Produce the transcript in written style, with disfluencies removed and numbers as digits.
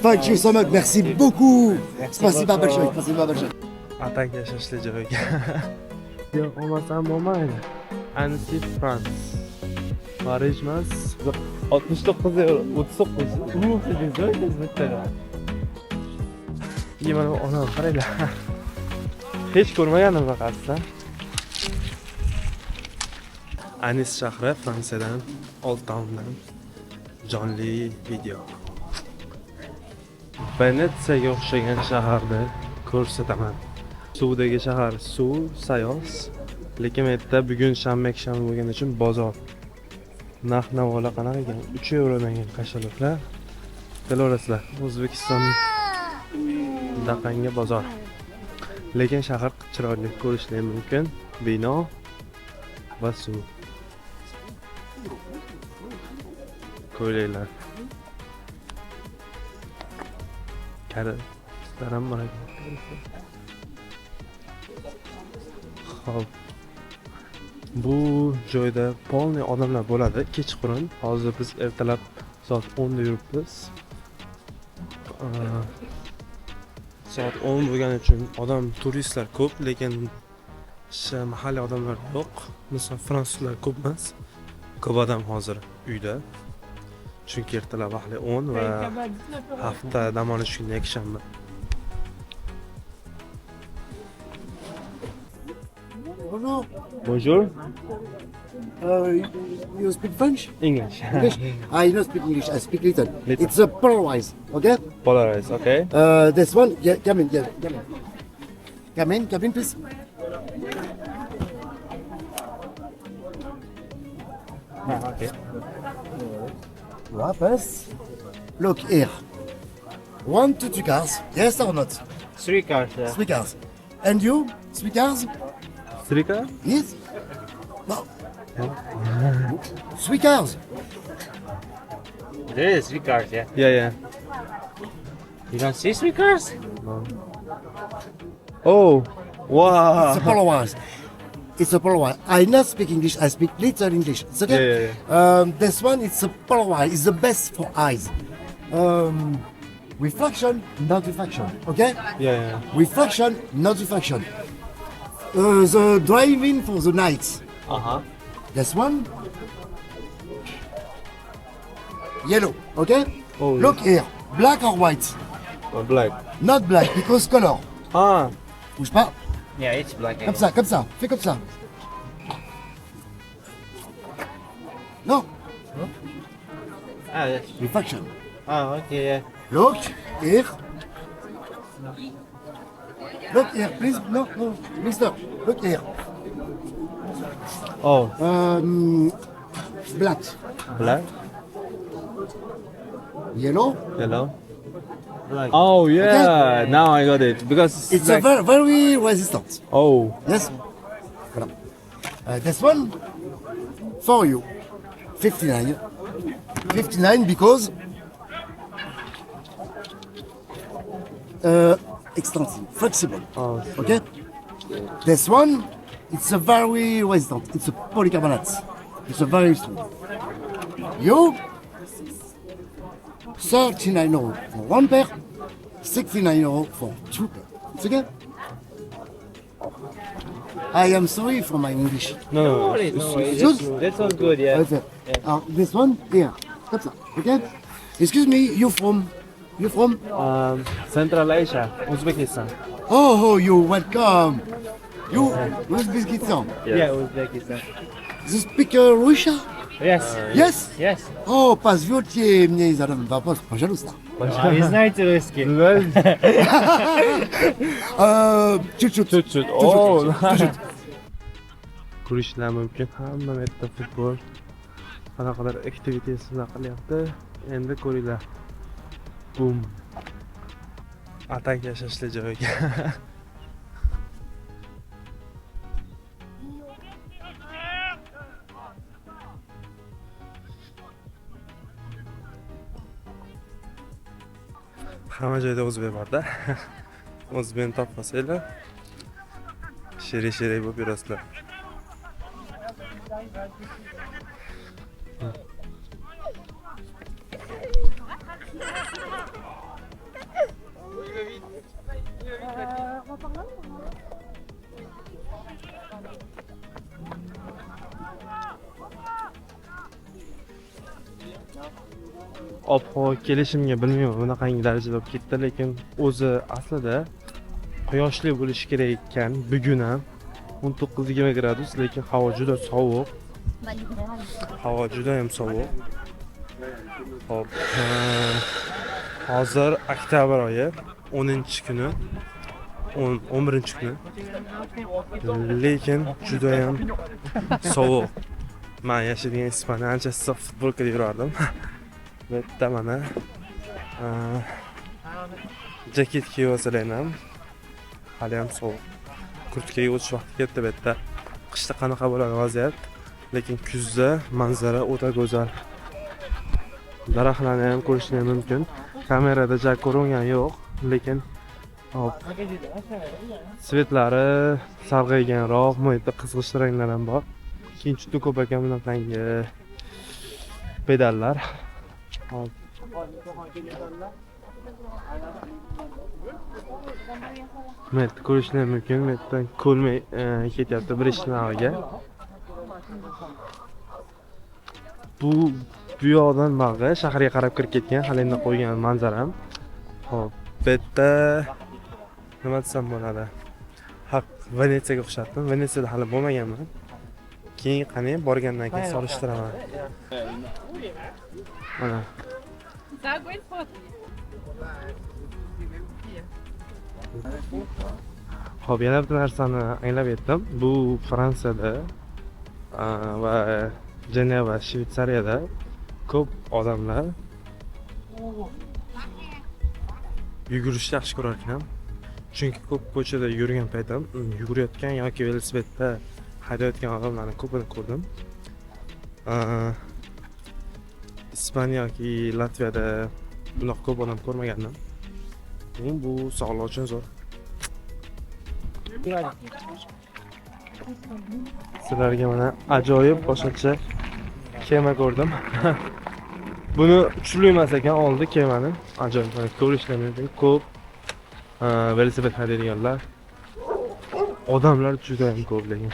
Thank you so much. Merci beaucoup. Спасибо большое. Спасибо большое. Atak yashashli joyga. Yo'q, olmasam bo'lmaydi. Annecy France. Parij emas. 69 euro, 39. Umumiy joy bittaga. Mana onam qaranglar. Hech ko'rmagandim faqatdan. Anis shahri Fransiyadan, Old Towndan jonli video. Venetsiyaga o'xshagan shaharni ko'rsataman. Suvdagi shahar suv, sayoz. Lekin bu yerda bugun shanba bo'lgani uchun bozor. Narx-navolar qanaqa ekan? 3 eurodan qashiqlar. Bilasizlar, O'zbekiston daqanga bozor. Lekin shahar chiroyli ko'rishlar mumkin. Bino va suv. Ko'ylaklar. Karim bor ekan. Xo'p. Bu joyda polniy odamlar bo'ladi kechqurun. Hozir biz ertalab soat 10 da yuribmiz. Soat 10 bo'lgani uchun odam turistlar ko'p, lekin mahalliy odamlar yo'q. Misol fransuzlar ko'p emas. Ko'p odam hozir uyda. Chunki ertalab vaqtli 10 va hafta dam olish kuni yakshanba. Bonjour. Bonjour. You speak French? English. English? I don't speak English. I speak little. It's a Polaroid. Okay? Polaroid, okay. This one. Yeah, come in. Yeah, come in. Come in, please. Okay. Rapaz. Look here. 1, 2, 3 cars. Yes or not? 3 cars, yeah. 3 cars. And you? 3 cars? Srika? Yes? No. 3 cars. There is 3 cars, yeah. Yeah. You don't see 3 cars? Oh, It's a wow. Polaroid. It's a Polaroid. I not speak English. I speak little English. It's okay? Yeah. This one, it's a Polaroid. It's the best for eyes. Reflection, not reflection. Okay? Yeah. Reflection, not reflection. The driving for the night. Uh-huh. This one, yellow. Okay? Oh, Look here, black or white? Black. Not black because color. Ah, Bouge pas. Yeah, it's black. Comme ça. Fais comme ça. Non, Ah, yes. reflection. Oh, okay, yeah. Look here. Look here, please. No, mister. Look here. oh, Black, black, yellow. yellow. Black. Oh yeah, now I got it because It's a very, very resistant. oh, Yes. Voilà. This one for you. 59. 59 because extensive, flexible. oh, Okay. This one, it's a very resistant. It's a polycarbonate. It's a very strong. You 39 euro for 1 pair, 69 euro for 2 pair. It's okay. I am sorry for my English. no, worries, no worries. Good? That sounds good, yeah. Okay. This one here. Comme ça. Okay. Excuse me. You from? Central Asia, Uzbekistan. Oh, you welcome. You Uzbekistan. Yeah, Uzbekistan. You speak Russian? Yes. Yes. Yes. Oh, позвольте мне задать вопрос, пожалуйста. Не знаете русский? Чуть-чуть. Chut. Oh, ko'rishlar mumkin. Hamma yerda futbol qanaqalar aktivitasilar qilyapti. Endi ko'ringlar. Bum. Atak yashashli joyga. Hamma joyda o'zbek bor-da. O'zbekni topmasanglar shirik bo'lib yurasizlar. ob-havo kelishimga bilmayman bunaqangi darajada bo'lib ketdi, lekin o'zi aslida quyoshli bo'lishi kerak ekan. Bugun ham 19-20 gradus, lekin havo juda sovuq. Havo juda ham sovuq. Hop. Hozir oktyabr oyi 10-kuni, 11-kuni. Lekin juda ham sovuq. Men yashaydigan Ispaniya ancha issiq futbolkada yurardim. Bu yerda mana jaket kiyib olsalarim hali ham sovuq. Kurtkaga o'tish vaqti keldi bu yerda. Qishda qanaqa bo'ladi vaziyat? Lekin kuzda manzara o'ta go'zal. Daraxtlarni ham ko'rishni mumkin. Kamerada jak ko'ringan yo'q, lekin hop. Svetlari sarg'ayganroq, bu yerda qizg'ish ranglar ham bor. Keyin juda ko'p ekan bunaqangi pedallar. Hop. Men ko'rishni mumkin. Men ko'lmay ketyapti Brishnaga. Bu yoqdan bag'i shaharga qarab kirib ketgan, hali endi qo'ygan manzaram. Hop, bu yerda nima desam bo'ladi? Haq, Venetsiyaga o'xshatdim. Venetsiyada hali bo'lmaganman. Keyin qani borgandan keyin solishtiraman. Mana. Hop, yana bir narsani anglab yetdim. Bu Fransiyada va Jeneva, Shveysariyada ko'p odamlar yugurishni yaxshi ko'rar ekan. Chunki ko'p ko'chada yurgan paytim yugurayotgan yoki velosipedda haydayotgan odamlarni ko'pini ko'rdim. Ispaniya yoki Latviyada bunaqa ko'p odam ko'rmagandim. Bu sog'liq uchun zo'r. Sizlarga mana ajoyib boshqacha kema ko'rdim. Buni kuchli emas ekan, oldi kemani. Ajoyib, ko'rishlar mumkin. Ko'p velosiped haydaydiganlar. Odamlar juda ham ko'p lekin.